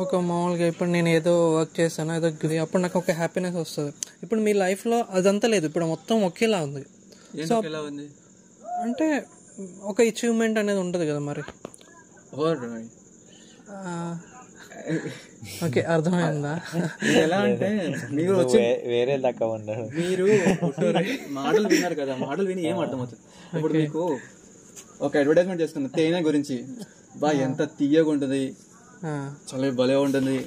ఒక మామూలుగా ఇప్పుడు నేను ఏదో వర్క్ చేస్తాను, ఏదో అప్పుడు నాకు ఒక హ్యాపీనెస్ వస్తుంది. ఇప్పుడు మీ లైఫ్లో అదంతా లేదు, ఇప్పుడు మొత్తం ఒకేలా ఉంది. సో అంటే ఒక అచీవ్మెంట్ అనేది ఉంటుంది కదా మరి. ఓకే, అర్థమైందా? ఎలా అంటే మీరు వేరే దాకా ఉన్నారు, మీరు మాటలు విన్నారు కదా, మాటలు విని ఏం అర్థమవుతుంది. ఇప్పుడు మీకు ఒక అడ్వర్టైజ్మెంట్ చేసుకున్నా తేనె గురించి, ఎంత తీయగా ఉంటుంది, చాలా భలే ఉంటుంది,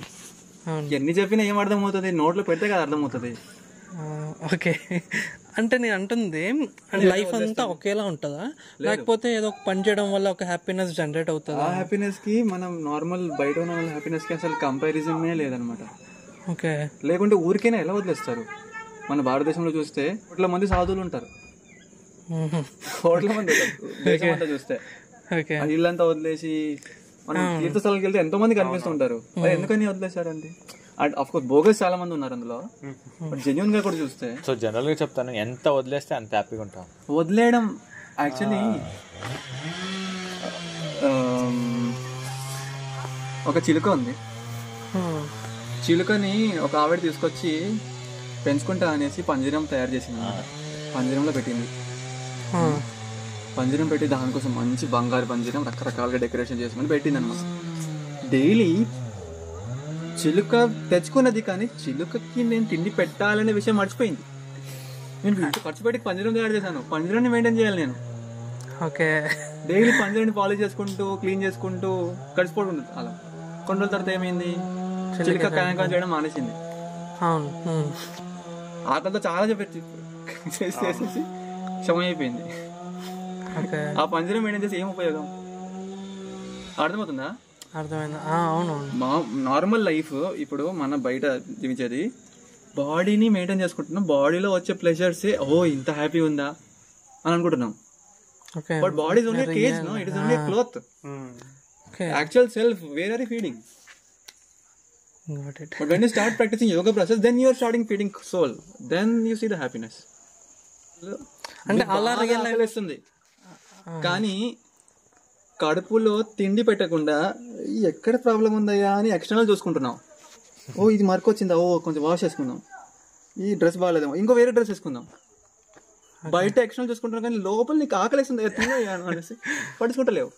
ఎన్ని చెప్పినా ఏం అర్థమవుతుంది, నోట్లో పెడితే కదా అర్థమవుతుంది. ఓకే, అంటే నేను అంటుంది లైఫ్ అంతా ఒకేలా ఉంటుందా, లేకపోతే ఏదో ఒక పని చేయడం వల్ల ఒక హ్యాపీనెస్ జనరేట్ అవుతుంది? ఆ హ్యాపీనెస్ కి మనం నార్మల్ బయట ఉన్న వాళ్ళ హ్యాపీనెస్ కి అసలు కంపారిజనే లేదనమాట. ఓకే, లేకుంటే ఊరికైనా ఎలా వదిలేస్తారు? మన భారతదేశంలో చూస్తే కోట్ల మంది సాధువులు ఉంటారు, కోట్ల మంది దేశం అంతా చూస్తే. ఇల్లంతా వదిలేసి మనం తీర్థస్థలానికి వెళ్తే ఎంతో మంది కనిపిస్తుంటారు. ఎందుకని వదిలేశారండి? అఫ్ కోర్స్ బోగస్ చాలా మంది ఉన్నారు అందులో, బట్ జెన్యూన్ గా కూడా చూస్తే. సో జనరల్ గా చెప్తాను, ఎంత వదిలేస్తే అంత హ్యాపీగా ఉంటాం. వదిలేయడం యాక్చువల్లీ ఒక చిలుక ఉంది, చిలుకని ఒక ఆవిడ తీసుకొచ్చి పెంచుకుంటా అనేసి పంజరం తయారు చేసింది, పంజరంలో పెట్టింది. పంజరం పెట్టి దానికోసం మంచి బంగారు పంజరం రకరకాలుగా డెకరేషన్ చేసుకుని పెట్టింది అనమాట. డైలీ చిలుక తెచ్చుకున్నది, కానీ చిలుకకి నేను తిండి పెట్టాలనే విషయం మర్చిపోయింది. నేను ఖర్చు పెట్టి పంజరం తయారు చేశాను, పంజరాన్ని మెయింటైన్ చేయాలి నేను. ఓకే, డైలీ పంజరాన్ని పాలిష్ చేసుకుంటూ క్లీన్ చేసుకుంటూ గడిచిపోతుంది. అలా కొన్ని రోజుల తర్వాత ఏమైంది, చిలుక కాయకాయ చేయడం మానేసింది. ఆటంతో చాలా చేసేసి క్షమైపోయింది. ఆ పంజరం మెయింటైన్ చేసి ఏం ఉపయోగం? అర్థమవుతుందా? అర్థమైందా? అవును. నార్మల్ లైఫ్ ఇప్పుడు మన బయట జీవించేది బాడీని మెయింటైన్ చేసుకుంటున్నాం, బాడీలో వచ్చే ప్లెజర్సే ఇంత హ్యాపీ ఉందా అని అనుకుంటున్నాం. But body is only cage, no, it is only cloth. Actual self where are you feeding? But when you start practicing yoga process, then you are starting feeding soul, then you see the happiness. అంటే అలా realise. కానీ కడుపులో తిండి పెట్టకుండా ఎక్కడ problem ఉందయ్యా అని external చూసుకుంటున్నాం. ఇది మరకొచ్చిందా, కొంచెం వాష్ చేసుకుందాం, ఈ డ్రెస్ బాగాలేదేమో, ఇంకో వేరే డ్రెస్ వేసుకుందాం. బయట ఎక్స్టర్నల్ చూసుకుంటున్నాం, కానీ లోపల నీకు ఆకలేస్తుంది అనేసి పట్టించుకుంటలేవు.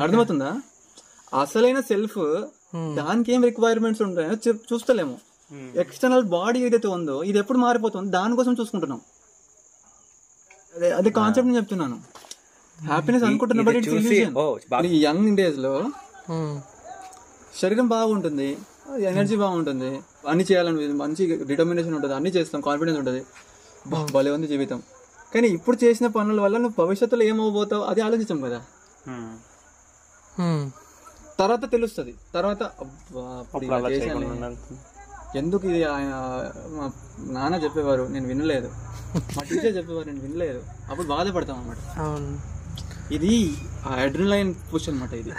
అర్థమవుతుందా? అసలైన సెల్ఫ్ దానికి ఏం రిక్వైర్మెంట్స్ ఉంటాయో చూస్తలేము. ఎక్స్టర్నల్ బాడీ ఏదైతే ఉందో ఇది ఎప్పుడు మారిపోతుంది, దానికోసం చూసుకుంటున్నాం. అదే కాన్సెప్ట్ నేను చెప్తున్నాను. హ్యాపీనెస్ అనుకుంటున్నా, but it's illusion. Young days లో శరీరం బాగుంటుంది, ఎనర్జీ బాగుంటుంది, అన్ని చేయాలని మంచి డిటర్మినేషన్ ఉంటుంది, అన్ని చేస్తాం, కాన్ఫిడెన్స్ ఉంటుంది, భలే ఉంది జీవితం. కానీ ఇప్పుడు చేసిన పనుల వల్ల నువ్వు భవిష్యత్తులో ఏమవబోతావు అది ఆలోచించాం కదా. తర్వాత తెలుస్తుంది, తర్వాత ఎందుకు ఇది మా నాన్న చెప్పేవారు నేను వినలేదు, మా టీచర్ చెప్పేవారు నేను వినలేదు, అప్పుడు బాధపడతాం అన్నమాట. ఇది అడ్రినలైన్ పుష్ అన్నమాట. ఇది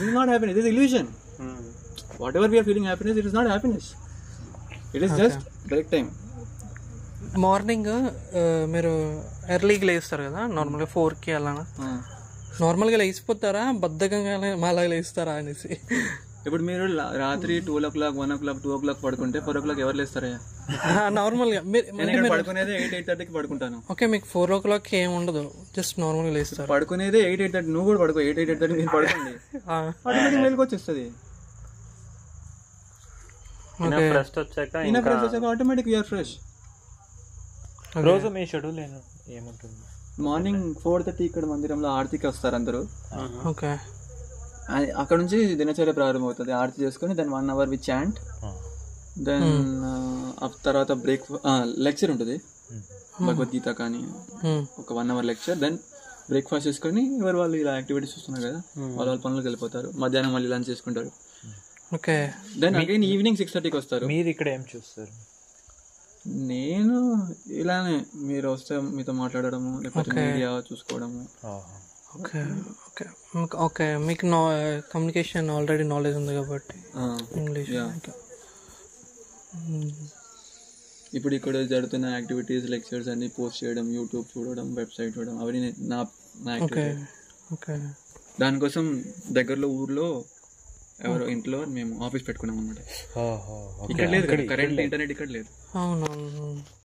is not happiness, it is illusion. Whatever we are feeling happiness, it is not happiness, it is just break time. Morning మీరు ఎర్లీగా లేస్తారు కదా, నార్మల్గా 4కి అలా. నార్మల్గా లేచిపోతారా, బద్ధకంగా మాలా లేస్తారా అనేసి? ఇప్పుడు మీరు రాత్రి 2 o'clock 1 o'clock 2 o'clock పడుకుంటే 4 o'clock ఎవరు లేస్తారా? నార్మల్గా పడుకునేది 8-8:30కి పడుకుంటాను. ఓకే, మీకు 4 o'clock ఏం ఉండదు, జస్ట్ నార్మల్గా లేస్తారు. పడుకునేది 8-8:30. నువ్వు కూడా పడుకో 8-8:30 మీరు పడుకోండి, ఆటోమేటిక్ మెలకు వచ్చేస్తుంది. Automatic you are fresh. రోజు మీ షెడ్యూల్ ఏముంటుంది? మార్నింగ్ 4:30 ఇక్కడ మందిరంలో ఆరతికి వస్తారు అందరూ. ఓకే, అక్కడ నుంచి దినచర్య ప్రారంభం అవుతుంది. ఆరతి చేసుకుని దెన్ 1 hour వి చాంట్, దెన్ తర్వాత లెక్చర్ ఉంటుంది భగవద్గీత కానీ, ఒక 1 hour లెక్చర్. దెన్ బ్రేక్ఫాస్ట్ చేసుకుని ఎవరు వాళ్ళు ఇలా యాక్టివిటీస్ చూస్తున్నారు కదా వాళ్ళ పనులకు వెళ్ళిపోతారు. మధ్యాహ్నం మళ్ళీ లంచ్ చేసుకుంటారు. ఓకే, దెన్ అగైన్ ఈవినింగ్ 6:30కి వస్తారు. మీరు ఇక్కడ ఏం చూస్తారు? నేను ఇలానే మీరు వస్తే మీతో మాట్లాడడము, లేకపోతే మీడియా చూసుకోవడము. ఓకే ఓకే ఓకే, మీకు కమ్యూనికేషన్ ఆల్రెడీ నాలెడ్జ్ ఉంది కాబట్టి ఇంగ్లీష్. ఇప్పుడు ఇక్కడ జరుగుతున్న యాక్టివిటీస్, లెక్చర్స్ అన్ని పోస్ట్ చేయడం, యూట్యూబ్ చూడడం, వెబ్సైట్ చూడడం, అవన్నీ నా యాక్టివిటీ. దానికోసం దగ్గరలో ఊర్లో ఎవరో ఇంట్లో మేము ఆఫీస్ పెట్టుకున్నాం అనమాట. ఇక్కడ లేదు కరెంట్ ఇంటర్నెట్ ఇక్కడ లేదు. అవునవును.